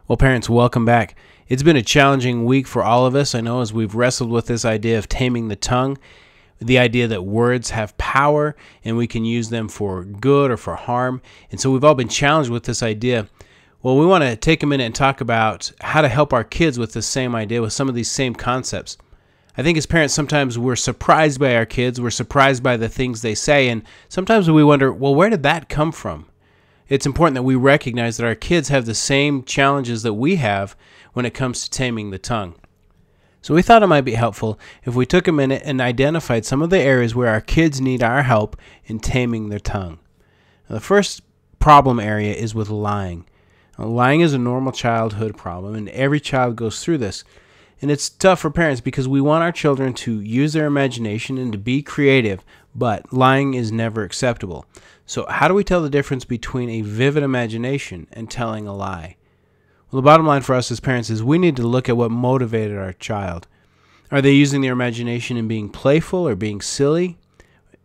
Well, parents, welcome back. It's been a challenging week for all of us, I know, as we've wrestled with this idea of taming the tongue, the idea that words have power and we can use them for good or for harm. And so we've all been challenged with this idea. Well, we want to take a minute and talk about how to help our kids with this same idea, with some of these same concepts. I think as parents, sometimes we're surprised by our kids, we're surprised by the things they say, and sometimes we wonder, well, where did that come from? It's important that we recognize that our kids have the same challenges that we have when it comes to taming the tongue. So we thought it might be helpful if we took a minute and identified some of the areas where our kids need our help in taming their tongue. Now, the first problem area is with lying. Now, lying is a normal childhood problem, and every child goes through this. And it's tough for parents because we want our children to use their imagination and to be creative, but lying is never acceptable. So how do we tell the difference between a vivid imagination and telling a lie? Well, the bottom line for us as parents is we need to look at what motivated our child. Are they using their imagination and being playful or being silly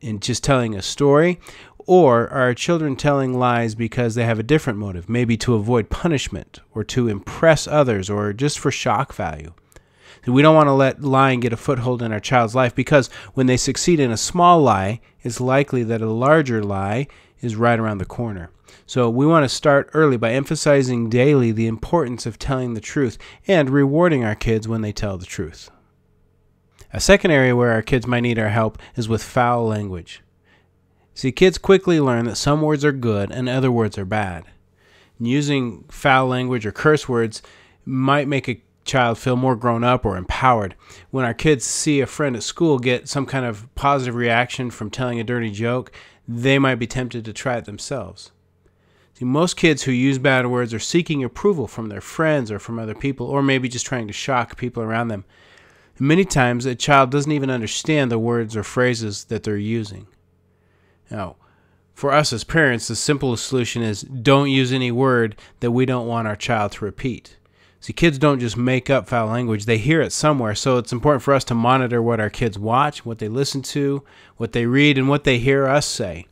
and just telling a story? Or are our children telling lies because they have a different motive, maybe to avoid punishment or to impress others or just for shock value? We don't want to let lying get a foothold in our child's life because when they succeed in a small lie, it's likely that a larger lie is right around the corner. So we want to start early by emphasizing daily the importance of telling the truth and rewarding our kids when they tell the truth. A second area where our kids might need our help is with foul language. See, kids quickly learn that some words are good and other words are bad. Using foul language or curse words might make a child feel more grown up or empowered. When our kids see a friend at school get some kind of positive reaction from telling a dirty joke, they might be tempted to try it themselves. See, most kids who use bad words are seeking approval from their friends or from other people, or maybe just trying to shock people around them. And many times a child doesn't even understand the words or phrases that they're using. Now, for us as parents, the simplest solution is don't use any word that we don't want our child to repeat. See, kids don't just make up foul language. They hear it somewhere, so it's important for us to monitor what our kids watch, what they listen to, what they read, and what they hear us say.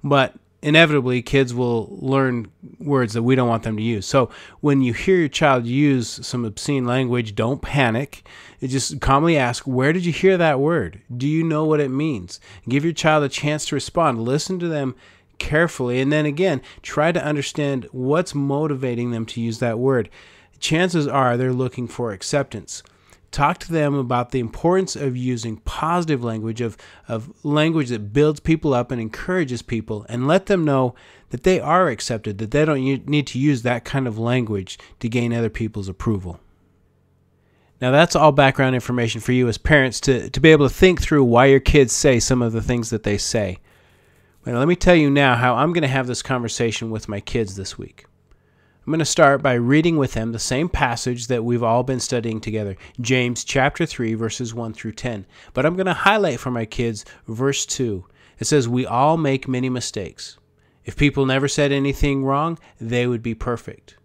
But inevitably, kids will learn words that we don't want them to use. So when you hear your child use some obscene language, don't panic. Just calmly ask, where did you hear that word? Do you know what it means? Give your child a chance to respond. Listen to them carefully, and then again, try to understand what's motivating them to use that word. Chances are they're looking for acceptance. Talk to them about the importance of using positive language, of language that builds people up and encourages people, and let them know that they are accepted, that they don't need to use that kind of language to gain other people's approval. Now that's all background information for you as parents to be able to think through why your kids say some of the things that they say. Well, let me tell you now how I'm going to have this conversation with my kids this week. I'm going to start by reading with them the same passage that we've all been studying together, James chapter 3, verses 1 through 10. But I'm going to highlight for my kids verse 2. It says, "We all make many mistakes. If people never said anything wrong, they would be perfect."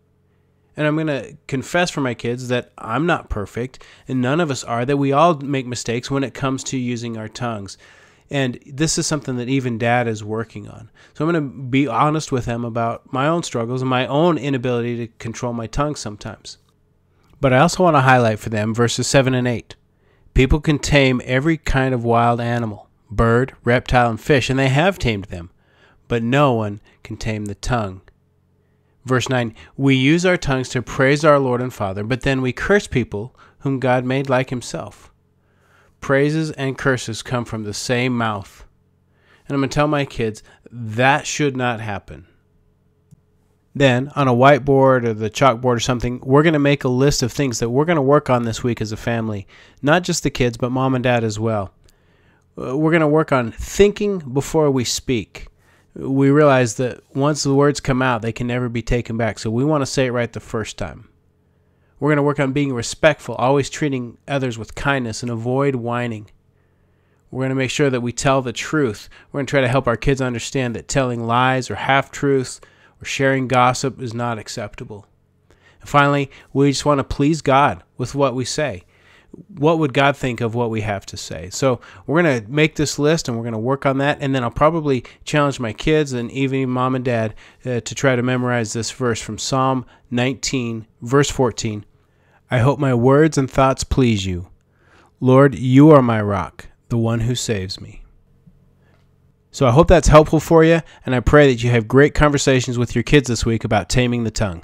And I'm going to confess for my kids that I'm not perfect, and none of us are, that we all make mistakes when it comes to using our tongues. And this is something that even Dad is working on. So I'm going to be honest with him about my own struggles and my own inability to control my tongue sometimes. But I also want to highlight for them verses 7 and 8. People can tame every kind of wild animal, bird, reptile, and fish, and they have tamed them. But no one can tame the tongue. Verse 9, we use our tongues to praise our Lord and Father, but then we curse people whom God made like himself. Praises and curses come from the same mouth. And I'm going to tell my kids that should not happen. Then, on a whiteboard or the chalkboard or something, we're going to make a list of things that we're going to work on this week as a family. Not just the kids, but mom and dad as well. We're going to work on thinking before we speak. We realize that once the words come out, they can never be taken back. So we want to say it right the first time. We're going to work on being respectful, always treating others with kindness and avoid whining. We're going to make sure that we tell the truth. We're going to try to help our kids understand that telling lies or half-truths or sharing gossip is not acceptable. And finally, we just want to please God with what we say. what would God think of what we have to say? So we're going to make this list and we're going to work on that. And then I'll probably challenge my kids and even mom and dad to try to memorize this verse from Psalm 19, verse 14. I hope my words and thoughts please you. Lord, you are my rock, the one who saves me. So I hope that's helpful for you, and I pray that you have great conversations with your kids this week about taming the tongue.